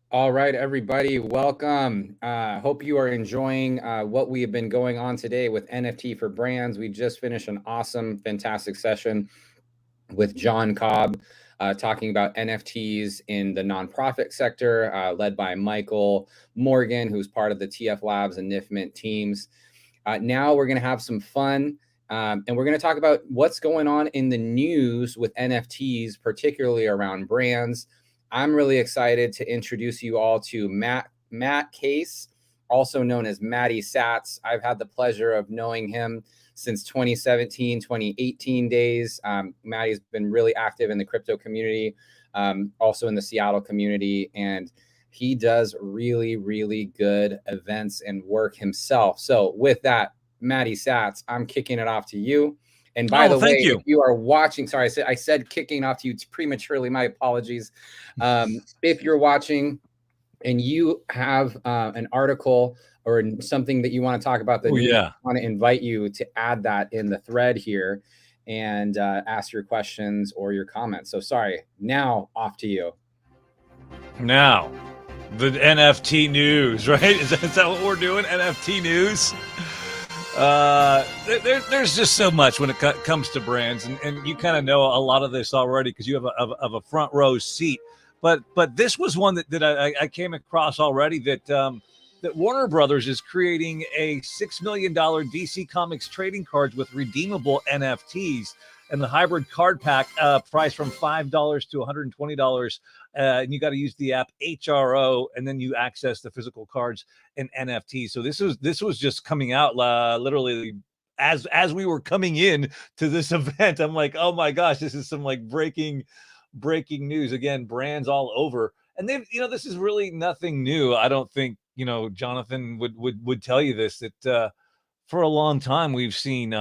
All right, everybody, welcome. Hope you are enjoying what we have been going on today with NFT for brands. We just finished an awesome, fantastic session with John Cobb talking about NFTs in the nonprofit sector, led by Michael Morgan, who's part of the TF Labs and NIF Mint teams. Now we're going to have some fun. And we're going to talk about what's going on in the news with NFTs, particularly around brands. I'm really excited to introduce you all to Matt Case, also known as Matty Sats. I've had the pleasure of knowing him since 2017, 2018 days. Matty's been really active in the crypto community, also in the Seattle community, and he does really, really good events and work himself. So with that, Matty Sats, I'm kicking it off to you. And by the way, if you are watching, sorry, I said kicking off to you prematurely. My apologies. If you're watching and you have an article or something that you want to talk about, I want to invite you to add that in the thread here and ask your questions or your comments. So sorry. Now off to you. Now, the NFT news, right? Is that what we're doing? NFT news? There's just so much when it comes to brands, and you kind of know a lot of this already because you have a front row seat. But this was one that I came across already that Warner Brothers is creating a $6 million DC Comics trading cards with redeemable NFTs, and the hybrid card pack priced from $5 to $120. And you got to use the app HRO, and then you access the physical cards and NFTs. So this was just coming out literally as we were coming in to this event. I'm like, oh my gosh, this is some like breaking news. Again, brands all over, and they've this is really nothing new. I don't think Jonathan would tell you this, that for a long time we've seen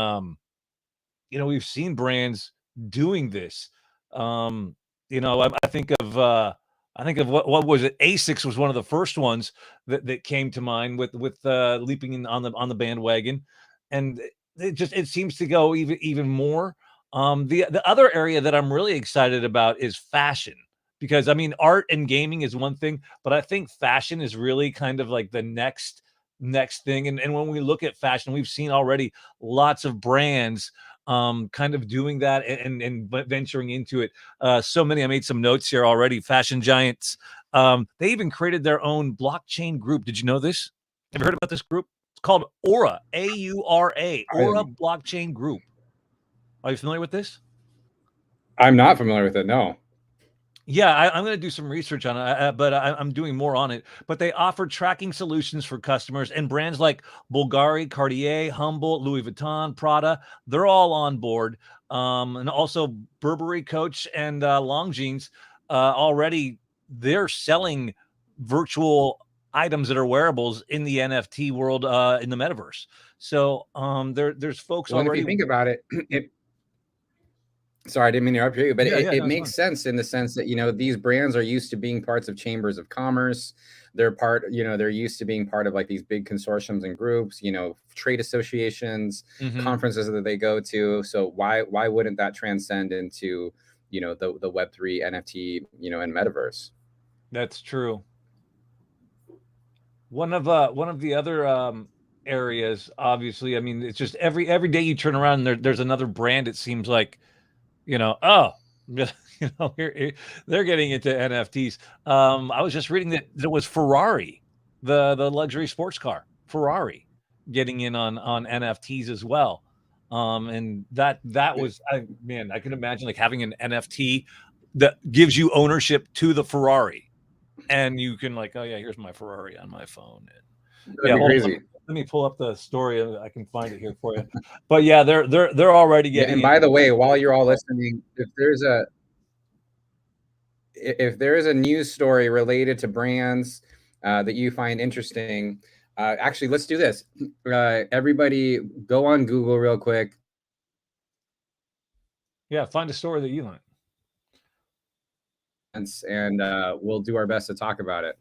we've seen brands doing this. I think of what was it? ASICS was one of the first ones that came to mind with leaping in on the bandwagon, and it seems to go even more. The other area that I'm really excited about is fashion, because I mean, art and gaming is one thing, but I think fashion is really kind of like the next thing. And when we look at fashion, we've seen already lots of brands kind of doing that and venturing into it. So many, I made some notes here already. Fashion giants. They even created their own blockchain group. Did you know this? Have you heard about this group? It's called Aura, AURA, Aura Blockchain Group. Are you familiar with this? I'm not familiar with it, no. Yeah, I'm going to do some research on it, but I'm doing more on it. But they offer tracking solutions for customers, and brands like Bulgari, Cartier, Humboldt, Louis Vuitton, Prada, they're all on board. And also Burberry, Coach, and Longines already, they're selling virtual items that are wearables in the NFT world, in the metaverse. So there's folks already. If you think about it, sorry, I didn't mean to interrupt you, but it makes sense in the sense that, these brands are used to being parts of chambers of commerce. They're used to being part of like these big consortiums and groups, trade associations, conferences that they go to. So why wouldn't that transcend into, the Web3 NFT, and metaverse? That's true. One of the other areas, obviously, I mean, it's just every day you turn around and there's another brand, it seems like, they're getting into NFTs. I was just reading that there was Ferrari, the luxury sports car, Ferrari, getting in on NFTs as well. And that was, I can imagine like having an NFT that gives you ownership to the Ferrari, and you can like, oh yeah, here's my Ferrari on my phone. That'd be crazy. Let me pull up the story. I can find it here for you. But yeah, they're already getting. And by the way, while you're all listening, if there is a news story related to brands that you find interesting, actually, let's do this. Everybody, go on Google real quick. Yeah, find a story that you like, and we'll do our best to talk about it.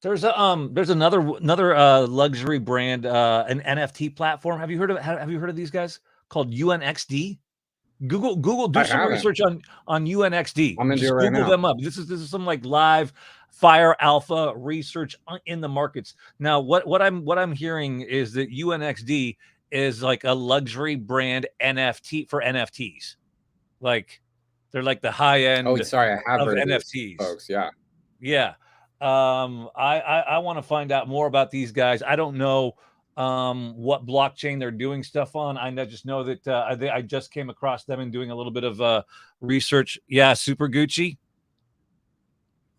There's another luxury brand, an NFT platform. Have you heard of these guys called UNXD? Google, do I some haven't. research on UNXD. I'm gonna do Just it right Google now. them up. This is some like live fire alpha research in the markets. Now, what I'm hearing is that UNXD is like a luxury brand NFT for NFTs. Like they're like the high Oh, end sorry, I have of heard of these NFTs. folks. Yeah. Yeah. I want to find out more about these guys. I don't know what blockchain they're doing stuff on. Just know that I just came across them and doing a little bit of research. Yeah, Super Gucci.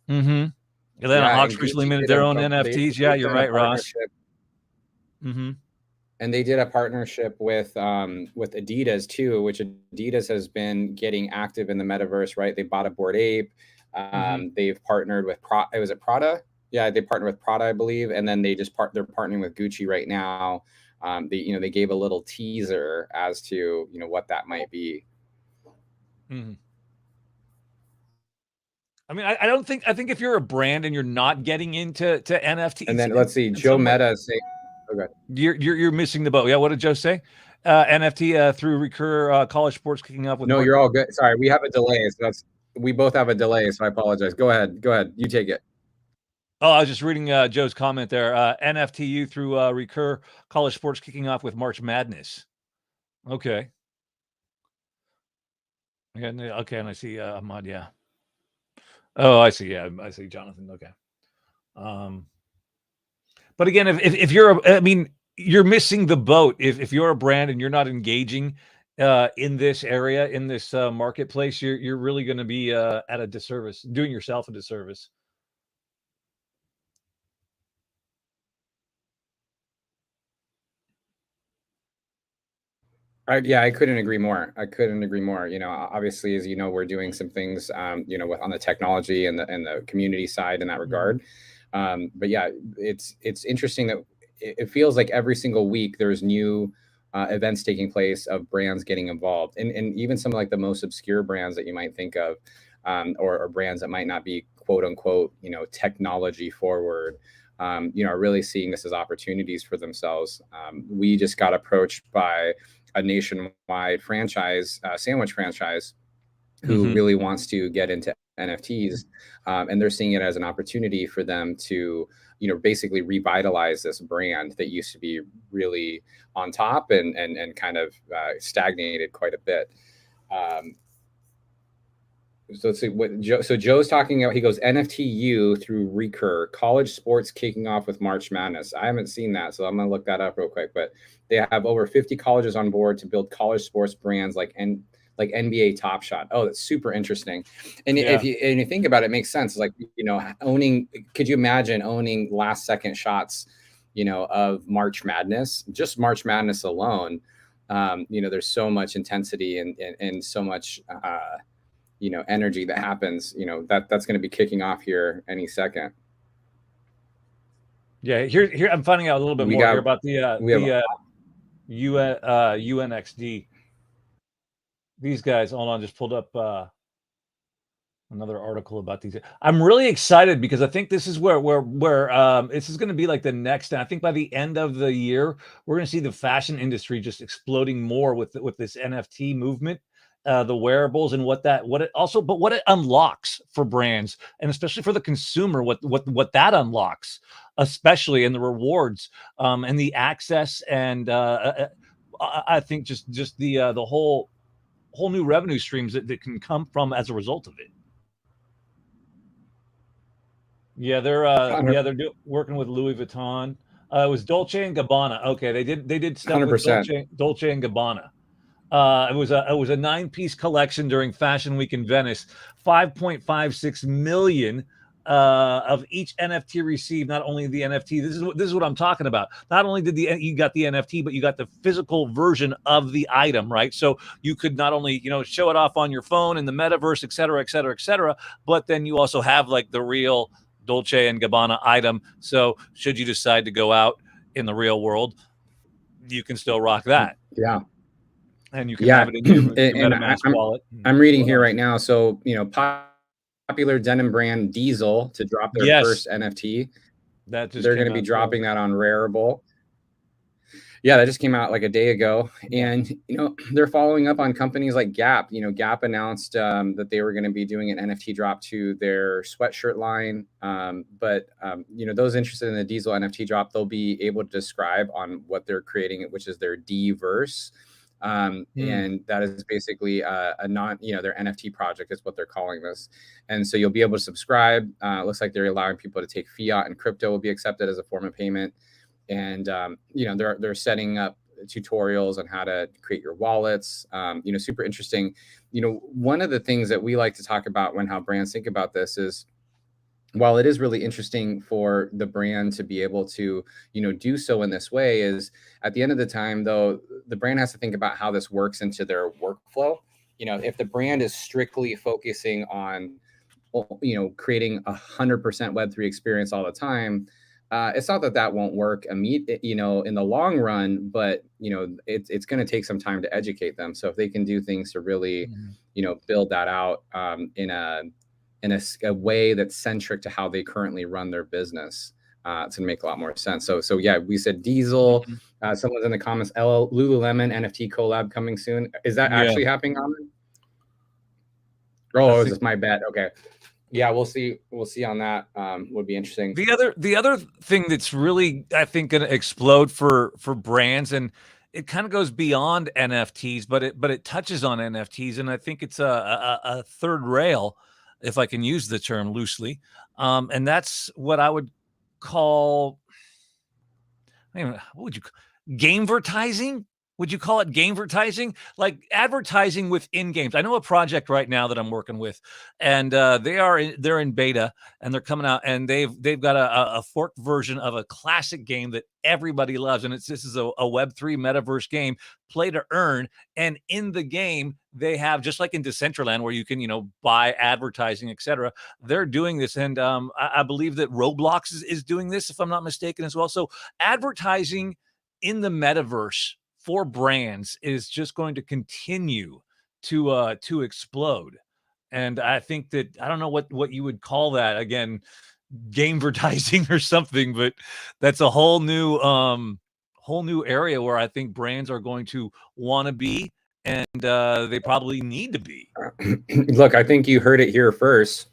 Mm-hmm. Atlanta Yeah, Hawks and recently Gucci minted did their own NFTs. Yeah, they've you're done a right, Ross. partnership, Mm-hmm. and they did a partnership with Adidas too, which Adidas has been getting active in the metaverse, right? They bought a Bored Ape. They've partnered with was it Prada? Yeah, they partnered with Prada, I believe, and then they're partnering with Gucci right now. They gave a little teaser as to what that might be. Mm-hmm. I mean, I think if you're a brand and you're not getting into NFTs, And then let's see, in Joe some way, Meta is saying, okay. you're missing the boat. Yeah, what did Joe say? NFT through Recur college sports kicking off with No, you're all good. Sorry, we have a delay. So we both have a delay, so I apologize. Go ahead. You take it. Oh, I was just reading Joe's comment there. NFTU through Recur college sports kicking off with March Madness. Okay. Okay, and I see Ahmad. Yeah. Oh, I see. Yeah, I see Jonathan. Okay. But again, if you're, I mean, you're missing the boat if you're a brand and you're not engaging in this area, in this marketplace. You're really going to be at a disservice, doing yourself a disservice. Yeah, I couldn't agree more. Obviously, as you know, we're doing some things, on the technology and the community side in that regard. But yeah, it's interesting that it feels like every single week there's new events taking place of brands getting involved, and even some like the most obscure brands that you might think of, or brands that might not be quote unquote, technology forward. Are really seeing this as opportunities for themselves. We just got approached by a nationwide franchise, sandwich franchise, who really wants to get into NFTs, and they're seeing it as an opportunity for them to, basically revitalize this brand that used to be really on top and kind of stagnated quite a bit. So let's see what Joe's talking about. He goes NFTU through Recur college sports kicking off with March Madness. I haven't seen that, so I'm gonna look that up real quick. But they have over 50 colleges on board to build college sports brands like NBA Top Shot. Oh, that's super interesting. And if you think about it, it makes sense. It's like, owning. Could you imagine owning last second shots, of March Madness? Just March Madness alone. There's so much intensity and so much. Energy that happens, that's going to be kicking off here any second. Yeah, here I'm finding out a little bit more here about the UNXD. These guys, hold on, just pulled up another article about these. I'm really excited because I think this is where this is going to be like the next. And I think by the end of the year, we're going to see the fashion industry just exploding more with this NFT movement. The wearables and what it unlocks for brands and especially for the consumer, what that unlocks, especially in the rewards and the access and I think just the whole new revenue streams that can come from as a result of it. Yeah, they're working with Louis Vuitton. It was Dolce and Gabbana. Okay, they did stuff 100%. with Dolce and Gabbana. It was a 9-piece collection during Fashion Week in Venice. 5.56 million of each NFT received. Not only the NFT. This is what I'm talking about. Not only did you got the NFT, but you got the physical version of the item, right? So you could not only show it off on your phone in the metaverse, et cetera, et cetera, et cetera, but then you also have like the real Dolce and Gabbana item. So should you decide to go out in the real world, you can still rock that. Yeah. And you can have it in your MetaMask wallet. I'm reading here right now. So, popular denim brand Diesel to drop their first NFT. They're going to be dropping that on Rarible. Yeah, that just came out like a day ago. Yeah. And, they're following up on companies like Gap. Gap announced that they were going to be doing an NFT drop to their sweatshirt line. But those interested in the Diesel NFT drop, they'll be able to describe on what they're creating, which is their D-verse. And that is basically a non, their NFT project is what they're calling this. And so you'll be able to subscribe. It looks like they're allowing people to take fiat, and crypto will be accepted as a form of payment. And they're setting up tutorials on how to create your wallets. Super interesting. One of the things that we like to talk about when how brands think about this is, while it is really interesting for the brand to be able to do so in this way, is at the end of the time, though, the brand has to think about how this works into their workflow. If the brand is strictly focusing on creating 100% Web3 experience all the time, it's not that won't work in the long run, but it's going to take some time to educate them. So if they can do things to really build that out in a way that's centric to how they currently run their business, it's gonna make a lot more sense. So yeah, we said Diesel. Someone's in the comments, Lululemon NFT collab coming soon. Is that actually happening, Ahmed? Oh, is this my bet? Okay. Yeah, we'll see. We'll see on that. Would be interesting. The other thing that's really, I think, going to explode for brands, and it kind of goes beyond NFTs, but it touches on NFTs, and I think it's a third rail, if I can use the term loosely, and that's what I would call, what would you, gamevertising? Would you call it gamevertising? Like advertising within games. I know a project right now that I'm working with, and they're in beta, and they're coming out, and they've got a forked version of a classic game that everybody loves, and this is a Web3 metaverse game, play to earn, and in the game they have, just like in Decentraland, where you can buy advertising, etc. They're doing this, and I believe that Roblox is doing this, if I'm not mistaken, as well. So advertising in the metaverse for brands is just going to continue to explode. And I think that, I don't know what you would call that, again, gamevertising or something, but that's a whole new area where I think brands are going to want to be, and they probably need to be. Look, I think you heard it here first.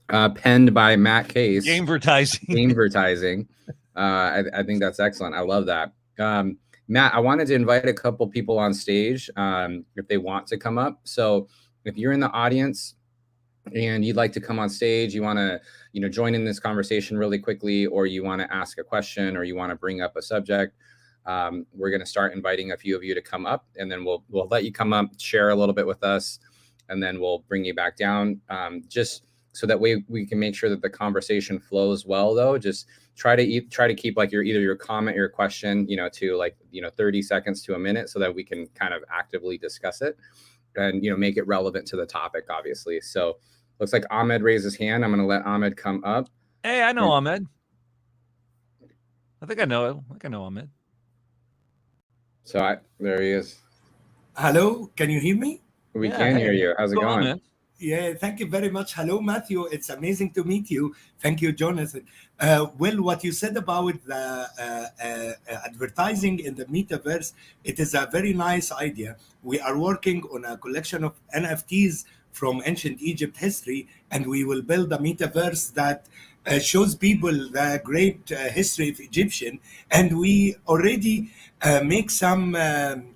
Penned by Matt Case. Gamevertising. I think that's excellent. I love that. Matt, I wanted to invite a couple people on stage if they want to come up. So if you're in the audience and you'd like to come on stage, you want to join in this conversation really quickly, or you want to ask a question, or you want to bring up a subject, we're going to start inviting a few of you to come up, and then we'll let you come up, share a little bit with us, and then we'll bring you back down. Just so that way we can make sure that the conversation flows well, though. Just try to keep like either your comment or your question, to 30 seconds to a minute, so that we can kind of actively discuss it and, make it relevant to the topic, obviously. So looks like Ahmed raised his hand. I'm going to let Ahmed come up. Hey, I know Ahmed. I think I know Ahmed. So there he is. Hello, can you hear me? We can hear you. How's it going? On, yeah, thank you very much. Hello, Matthew. It's amazing to meet you. Thank you, Jonathan. Well, what you said about the advertising in the metaverse, it is a very nice idea. We are working on a collection of NFTs from ancient Egypt history, and we will build a metaverse that shows people the great history of Egyptian, and we already make some kind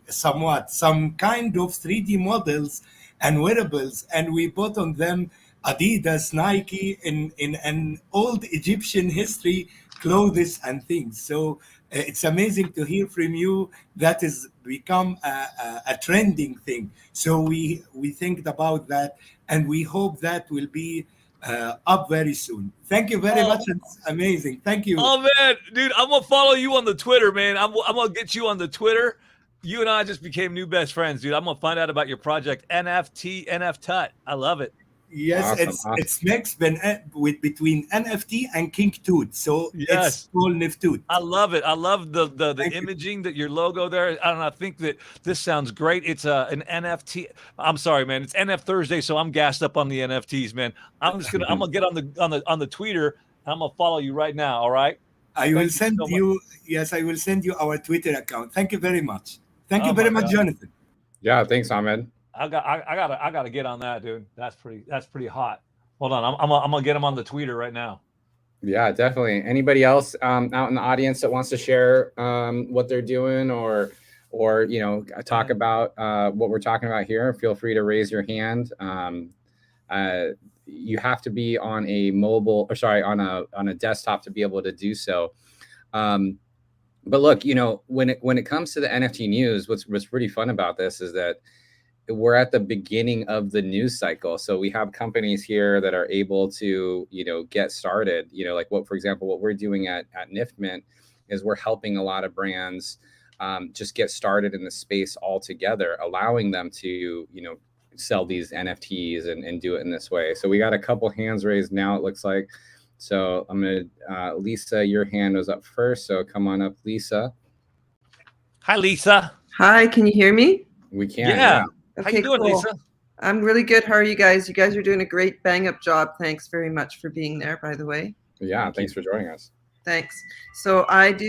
of 3D models and wearables, and we put on them Adidas, Nike, in an old Egyptian history clothes and things. So it's amazing to hear from you that has become a trending thing. So we think about that, and we hope that will be up very soon. Thank you very much. It's amazing. Thank you. Oh man, dude, I'm gonna follow you on the Twitter, man. I'm gonna get you on the Twitter. You and I just became new best friends, dude. I'm gonna find out about your project, NFT NFTut. I love it. Yes, awesome. It's mixed between NFT and King Tut, so it's called Niftut. I love it. I love the imaging that your logo there. I think that this sounds great. It's an NFT. I'm sorry, man. It's NF Thursday, so I'm gassed up on the NFTs, man. I'm gonna get on the Twitter. I'm gonna follow you right now. All right. I will Thank you send so much. you. Yes, I will send you our Twitter account. Thank you very much. Thank Oh you very my much, God. Jonathan. Yeah, thanks, Ahmed. I gotta get on that, dude. That's pretty hot. Hold on, I'm gonna get him on the tweeter right now. Yeah, definitely. Anybody else out in the audience that wants to share what they're doing, or you know, talk about what we're talking about here? Feel free to raise your hand. You have to be on a mobile, or sorry, on a desktop to be able to do so. But look, you know, when it comes to the NFT news, what's pretty fun about this is that we're at the beginning of the news cycle. So we have companies here that are able to, you know, get started. You know, like for example, what we're doing at NIFT is we're helping a lot of brands just get started in the space altogether, allowing them to, you know, sell these NFTs and do it in this way. So we got a couple hands raised now, it looks like. So I'm gonna, Lisa, your hand was up first. So come on up, Lisa. Hi, Lisa. Hi, can you hear me? We can, Yeah. Okay, How you doing, cool. Lisa? I'm really good. How are you guys? You guys are doing a great bang up job. Thanks very much for being there, by the way. Yeah, thanks for joining us. Thanks. So I've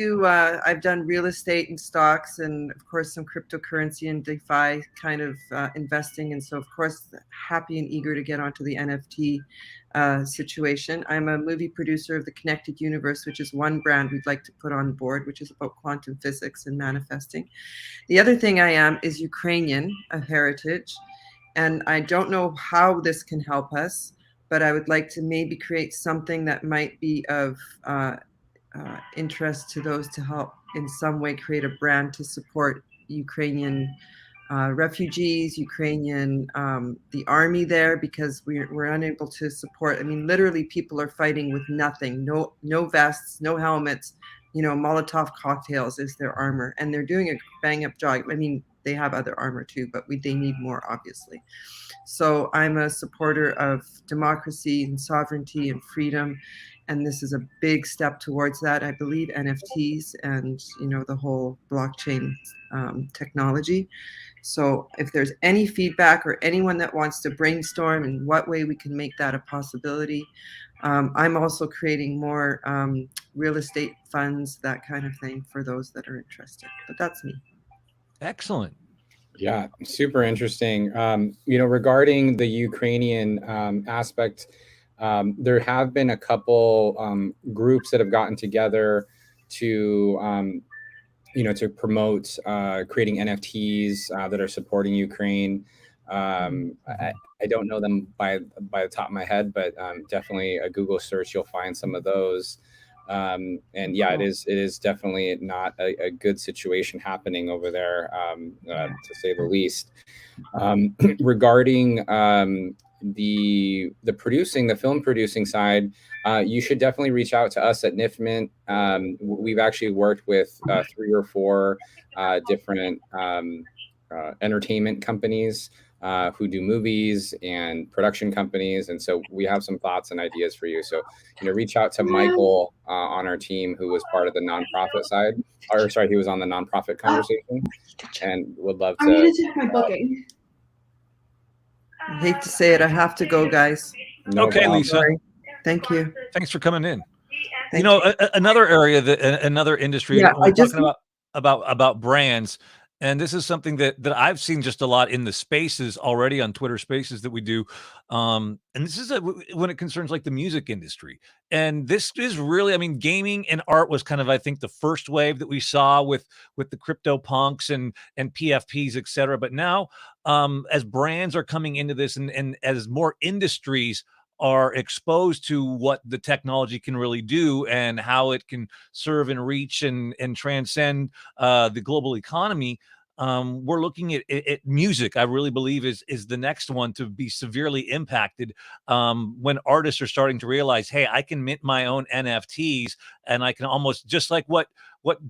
done real estate and stocks, and of course some cryptocurrency and DeFi kind of investing. And so of course, happy and eager to get onto the NFT situation. I'm a movie producer of the Connected Universe, which is one brand we'd like to put on board, which is about quantum physics and manifesting. The other thing I am is Ukrainian of heritage, and I don't know how this can help us, but I would like to maybe create something that might be of interest to those to help in some way create a brand to support Ukrainian refugees, Ukrainian, the army there, because we're unable to support. I mean, literally people are fighting with nothing, no vests, no helmets, you know, Molotov cocktails is their armor, and they're doing a bang up job. I mean, they have other armor too, but they need more, obviously. So I'm a supporter of democracy and sovereignty and freedom, and this is a big step towards that. I believe NFTs and, you know, the whole blockchain technology. So if there's any feedback or anyone that wants to brainstorm in what way we can make that a possibility. I'm also creating more real estate funds, that kind of thing, for those that are interested. But that's me. Excellent. Yeah, super interesting. You know, regarding the Ukrainian aspect, there have been a couple groups that have gotten together to, you know, to promote creating NFTs that are supporting Ukraine. I don't know them by the top of my head, but definitely a Google search, you'll find some of those. And yeah, it is definitely not a good situation happening over there, to say the least. Regarding the film producing side, you should definitely reach out to us at NIFMint. We've actually worked with 3 or 4 different entertainment companies who do movies and production companies, and so we have some thoughts and ideas for you. So, you know, reach out to Michael on our team, who was part of the nonprofit side, or sorry, he was on the nonprofit conversation, and would love to. I'm gonna check my booking. I hate to say it, I have to go, guys. No okay, problem. Lisa. Sorry. Thank you. Thanks for coming in. Thank you know, another area another industry. Yeah, we're talking about brands. And this is something that I've seen just a lot in the spaces already on Twitter Spaces that we do. And this is when it concerns like the music industry. And this is really, I mean, gaming and art was kind of, I think, the first wave that we saw with the crypto punks and PFPs, et cetera. But now, as brands are coming into this and as more industries are exposed to what the technology can really do and how it can serve and reach and transcend the global economy. We're looking at music. I really believe is the next one to be severely impacted when artists are starting to realize, hey, I can mint my own NFTs, and I can almost, just like what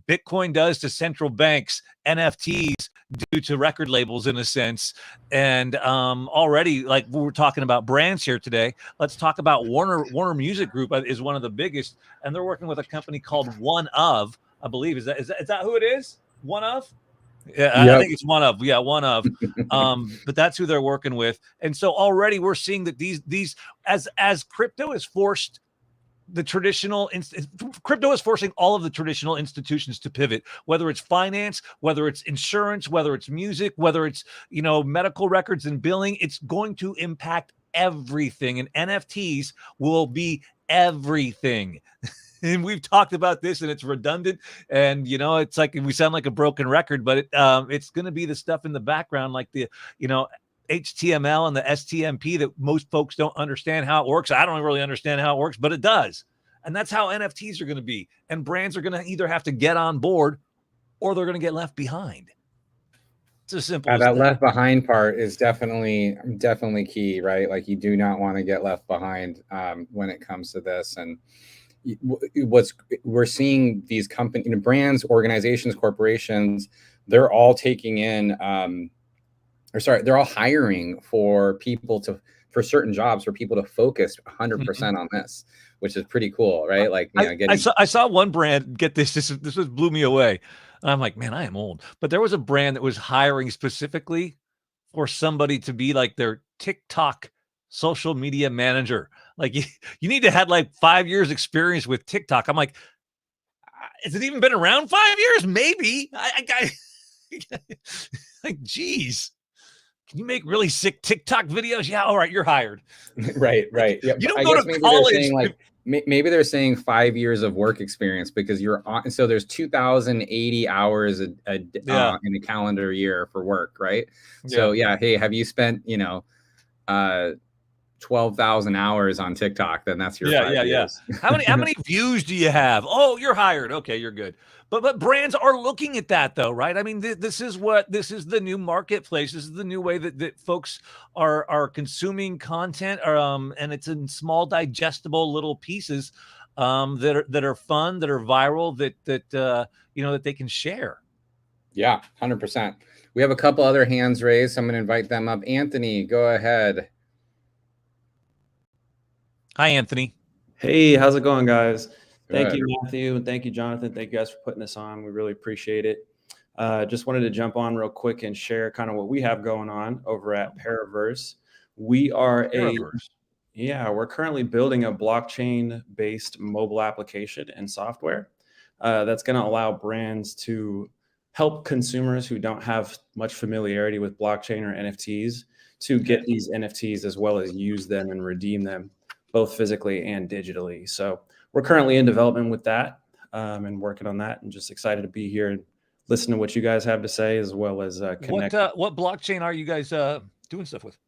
Bitcoin does to central banks, NFTs do to record labels in a sense. And already, like we're talking about brands here today, let's talk about Warner Music Group is one of the biggest, and they're working with a company called One Of, I believe. Is that who it is? One Of? Yeah, Yep. I think it's One Of. Yeah, One Of. But that's who they're working with. And so already we're seeing that these as crypto is forced the traditional crypto is forcing all of the traditional institutions to pivot, whether it's finance, whether it's insurance, whether it's music, whether it's, you know, medical records and billing. It's going to impact everything, and NFTs will be everything. And we've talked about this, and it's redundant, and you know, it's like we sound like a broken record, but it's going to be the stuff in the background, like the, you know, HTML and the STMP that most folks don't understand how it works. I don't really understand how it works, but it does. And that's how NFTs are going to be. And brands are going to either have to get on board or they're going to get left behind. It's as simple as that. Left behind part is definitely key, right? Like you do not want to get left behind when it comes to this. And we're seeing these companies, brands, organizations, corporations, they're all taking in they're all hiring for certain jobs for people to focus 100% on this, which is pretty cool, right? Like, you know, I saw one brand get this. This blew me away. I'm like, man, I am old. But there was a brand that was hiring specifically for somebody to be like their TikTok social media manager. Like you need to have like 5 years experience with TikTok. I'm like, has it even been around 5 years? Maybe. Like, geez. Can you make really sick TikTok videos? Yeah, all right, you're hired. Right. Yeah, you don't go to college. Maybe they're saying 5 years of work experience because you're on. So there's 2,080 hours in a calendar year for work, right? So yeah, hey, have you spent 12,000 hours on TikTok? Then that's your 5 years. How many views do you have? Oh, you're hired. Okay, you're good. But brands are looking at that though, right? I mean, this is the new marketplace. This is the new way that folks are consuming content, and it's in small, digestible little pieces that are fun, that are viral, that they can share. Yeah, 100%. We have a couple other hands raised. I'm going to invite them up. Anthony, go ahead. Hi, Anthony. Hey, how's it going, guys? Good. Thank you, Matthew, and thank you, Jonathan. Thank you guys for putting this on. We really appreciate it. Just wanted to jump on real quick and share kind of what we have going on over at Paraverse. We are we're currently building a blockchain-based mobile application and software that's going to allow brands to help consumers who don't have much familiarity with blockchain or NFTs to get these NFTs as well as use them and redeem them, both physically and digitally. So we're currently in development with that and working on that, and just excited to be here and listen to what you guys have to say, as well as connect. What blockchain are you guys doing stuff with?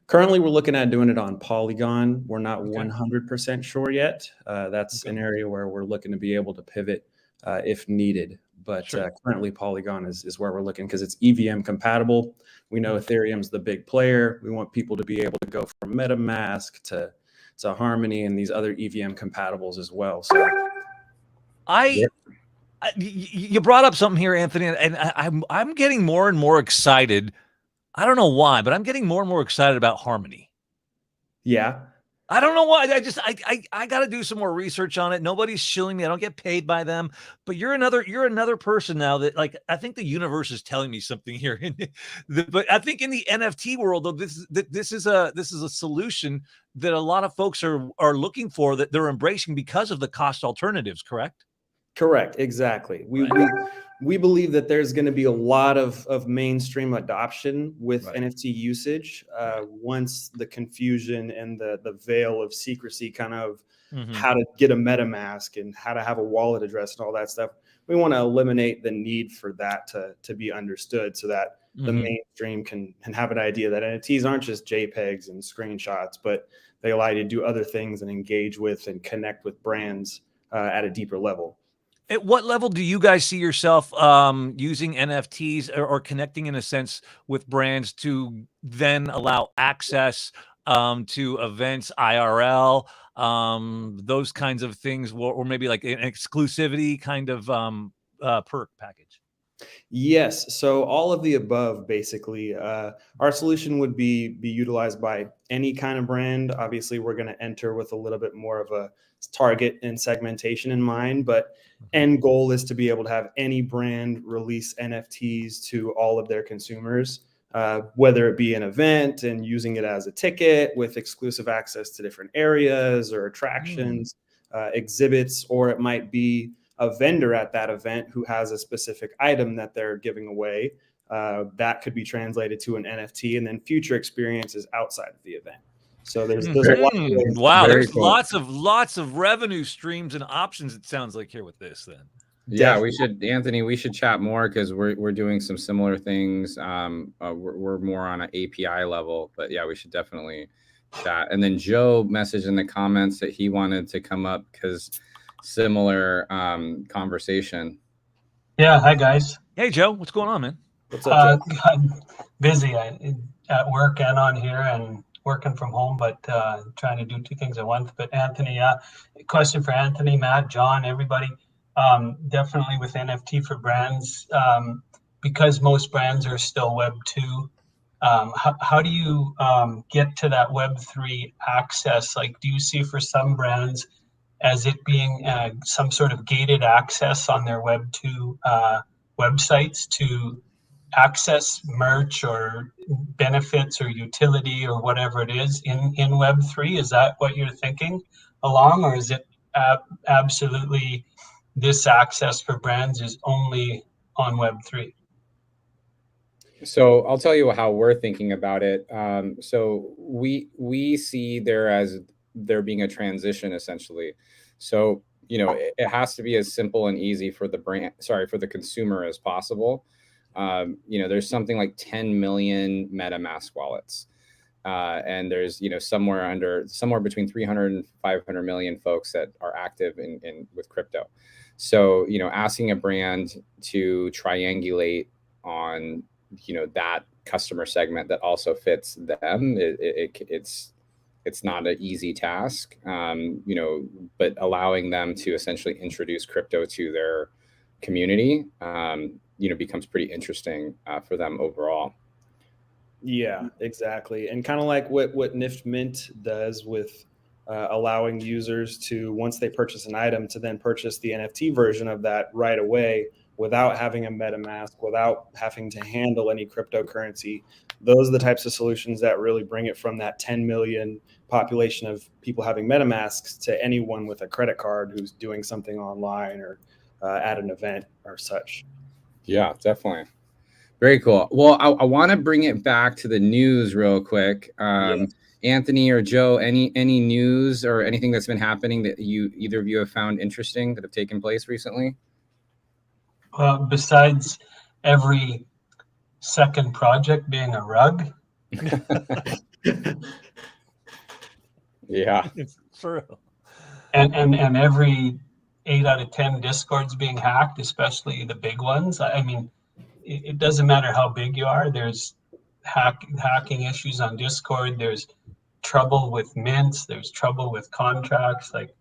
Currently, we're looking at doing it on Polygon. We're not 100% sure yet. That's an area where we're looking to be able to pivot if needed. But currently, Polygon is where we're looking because it's EVM compatible. We know Ethereum's the big player. We want people to be able to go from MetaMask to Harmony and these other EVM compatibles as well. So you brought up something here, Anthony, and I'm getting more and more excited. I don't know why, but I'm getting more and more excited about Harmony. Yeah. I don't know why. I got to do some more research on it. Nobody's shilling me. I don't get paid by them. But you're another person now that, like, I think the universe is telling me something here. But I think in the NFT world, though, this is a solution that a lot of folks are looking for, that they're embracing because of the cost alternatives. Correct? Correct. Exactly. We believe that there's going to be a lot of mainstream adoption with NFT usage once the confusion and the veil of secrecy, kind of how to get a MetaMask and how to have a wallet address and all that stuff. We want to eliminate the need for that to be understood, so that the mainstream can have an idea that NFTs aren't just JPEGs and screenshots, but they allow you to do other things and engage with and connect with brands at a deeper level. At what level do you guys see yourself using NFTs or connecting, in a sense, with brands to then allow access to events, IRL, those kinds of things, or maybe like an exclusivity kind of perk package? Yes. So all of the above, basically. Our solution would be utilized by any kind of brand. Obviously, we're going to enter with a little bit more of a target and segmentation in mind, but end goal is to be able to have any brand release NFTs to all of their consumers, whether it be an event and using it as a ticket with exclusive access to different areas or attractions. exhibits, or it might be a vendor at that event who has a specific item that they're giving away. That could be translated to an NFT, and then future experiences outside of the event. So there's a lot of ways. Wow, Very there's cool. lots of revenue streams and options, it sounds like, here with this then. Yeah, we should, Anthony, we should chat more, because we're doing some similar things. We're more on an API level, but yeah, we should definitely chat. And then Joe messaged in the comments that he wanted to come up because similar conversation. Yeah, hi guys. Hey Joe, what's going on, man? What's up, Joe? I'm busy at work and on here and working from home, but trying to do two things at once. But Anthony, question for Anthony, Matt, John, everybody. Definitely with NFT for brands, because most brands are still Web 2. How do you get to that Web 3 access? Like, do you see for some brands as it being some sort of gated access on their Web 2 websites to access merch or benefits or utility or whatever it is in Web 3? Is that what you're thinking along, or is it absolutely this access for brands is only on Web 3? So I'll tell you how we're thinking about it. So we see there being a transition, essentially. So, it has to be as simple and easy for the consumer as possible. There's something like 10 million MetaMask wallets. And there's, somewhere between 300 and 500 million folks that are active with crypto. So, asking a brand to triangulate on, that customer segment that also fits them, it's not an easy task, but allowing them to essentially introduce crypto to their community, becomes pretty interesting for them overall. Yeah, exactly. And kind of like what NIFT Mint does with allowing users to, once they purchase an item, to then purchase the NFT version of that right away without having a MetaMask, without having to handle any cryptocurrency. Those are the types of solutions that really bring it from that 10 million population of people having MetaMasks to anyone with a credit card who's doing something online or at an event or such. Yeah, definitely. Very cool. Well, I want to bring it back to the news real quick. Yes. Anthony or Joe, any news or anything that's been happening that either of you have found interesting that have taken place recently? Besides every second project being a rug. Yeah, it's true. And every 8 out of 10 Discords being hacked, especially the big ones. I mean, it doesn't matter how big you are. There's hacking issues on Discord. There's trouble with mints. There's trouble with contracts. Like,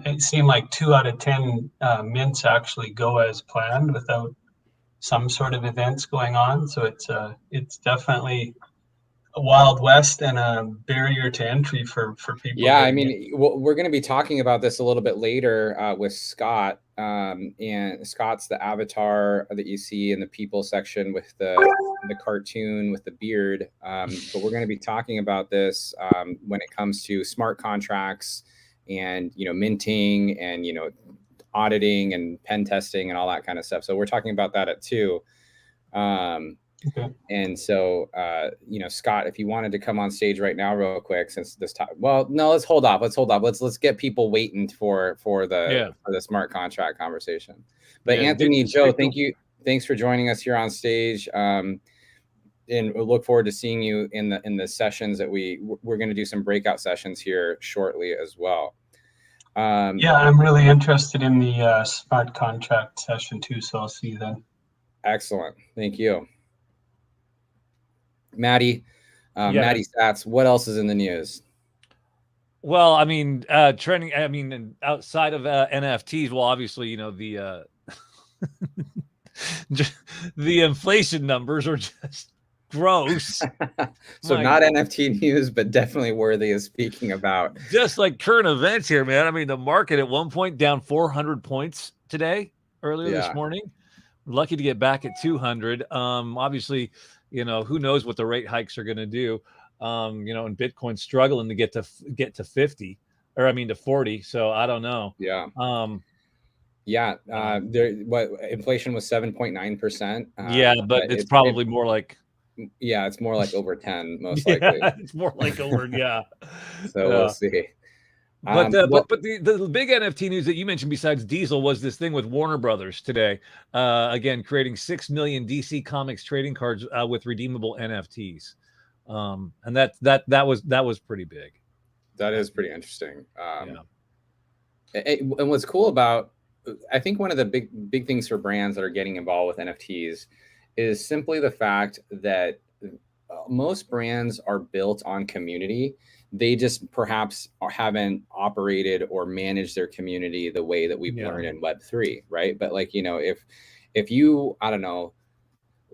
it seemed like 2 out of 10 mints actually go as planned without some sort of events going on. So it's definitely a Wild West and a barrier to entry for people. Yeah, I mean, we're going to be talking about this a little bit later with Scott. And Scott's the avatar that you see in the people section with the cartoon with the beard. But we're going to be talking about this when it comes to smart contracts and, minting and, auditing and pen testing and all that kind of stuff. So we're talking about that at 2. Okay. And so, Scott, if you wanted to come on stage right now, real quick, since this time, well, no, let's hold off. Let's get people waiting for the smart contract conversation. But yeah, Anthony, Joe, thanks for joining us here on stage. And we'll look forward to seeing you in the sessions that we're going to do some breakout sessions here shortly as well. Yeah, I'm really interested in the smart contract session too, so I'll see you then. Excellent, thank you. Maddie Stats, what else is in the news? Well, I mean, trending. I mean, outside of NFTs, well, obviously, the the inflation numbers are just gross. So not NFT news, but definitely worthy of speaking about. Just like current events here, man. I mean, the market at one point down 400 points earlier this morning. Lucky to get back at 200. Obviously, who knows what the rate hikes are going to do. And Bitcoin struggling to get to 50. or I mean to 40. So I don't know. Yeah. There, what inflation was 7.9%. Yeah, but it's probably more like, yeah, it's more like over 10, most likely. It's more like over, yeah. So we'll see. But the big NFT news that you mentioned besides Diesel was this thing with Warner Brothers today. Again, creating 6 million DC Comics trading cards with redeemable NFTs, and that was pretty big. That is pretty interesting. And what's cool about, I think one of the big things for brands that are getting involved with NFTs is simply the fact that most brands are built on community. They just perhaps haven't operated or managed their community the way that we've learned in Web3, right? But like, you know, if you, I don't know,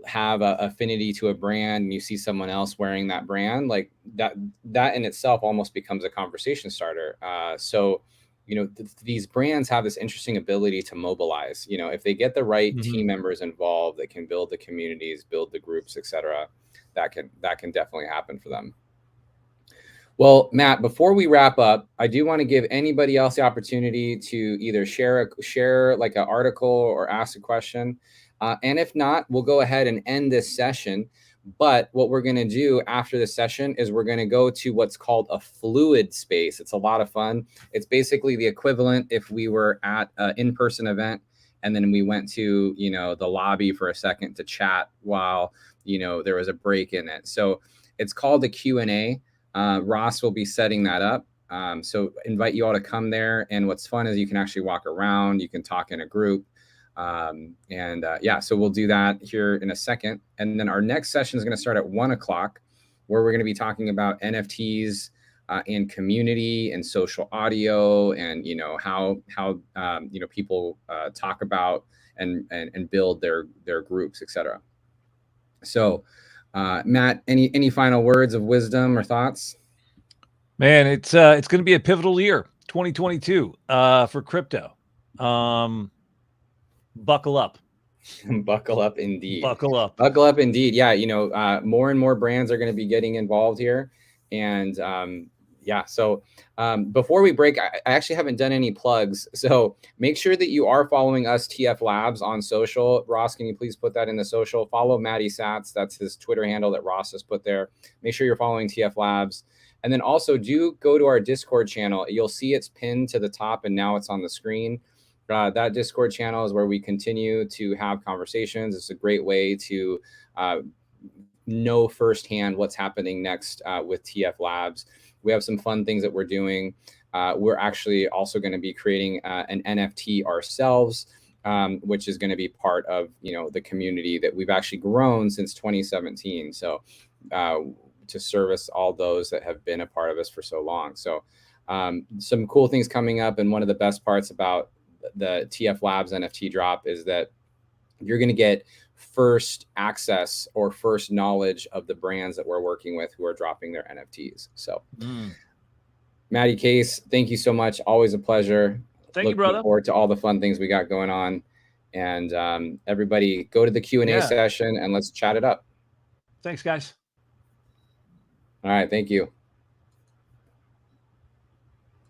have a affinity to a brand and you see someone else wearing that brand, like that in itself almost becomes a conversation starter. So, you know, these brands have this interesting ability to mobilize. You know, if they get the right team members involved, that can build the communities, build the groups, etc., that can definitely happen for them. Well, Matt, before we wrap up, I do want to give anybody else the opportunity to either share like an article or ask a question. And if not, we'll go ahead and end this session. But what we're going to do after the session is we're going to go to what's called a fluid space. It's a lot of fun. It's basically the equivalent if we were at an in-person event and then we went to, you know, the lobby for a second to chat while, you know, there was a break in it. So it's called a Q&A. Ross will be setting that up. So invite you all to come there. And what's fun is you can actually walk around, you can talk in a group. So we'll do that here in a second. And then our next session is going to start at 1 o'clock, where we're going to be talking about NFTs and community and social audio, and, you know, how you know, people talk about and build their groups, etc. So, Matt, any final words of wisdom or thoughts? Man, it's going to be a pivotal year, 2022, for crypto. Buckle up. Buckle up indeed. Buckle up. Buckle up indeed. Yeah, you know, more and more brands are going to be getting involved here. And so before we break, I actually haven't done any plugs. So make sure that you are following us, TF Labs, on social. Ross, can you please put that in the social? Follow Matty Satz. That's his Twitter handle that Ross has put there. Make sure you're following TF Labs. And then also do go to our Discord channel. You'll see it's pinned to the top and now it's on the screen. That Discord channel is where we continue to have conversations. It's a great way to know firsthand what's happening next with TF Labs. We have some fun things that we're doing. We're actually also going to be creating an NFT ourselves, which is going to be part of, you know, the community that we've actually grown since 2017. So to service all those that have been a part of us for so long. So some cool things coming up. And one of the best parts about the TF Labs NFT drop is that you're going to get first access or first knowledge of the brands that we're working with who are dropping their NFTs. So Matty Case, thank you so much. Always a pleasure. Thank you, brother. Looking forward to all the fun things we got going on. And everybody go to the Q&A session and let's chat it up. Thanks, guys. All right. Thank you.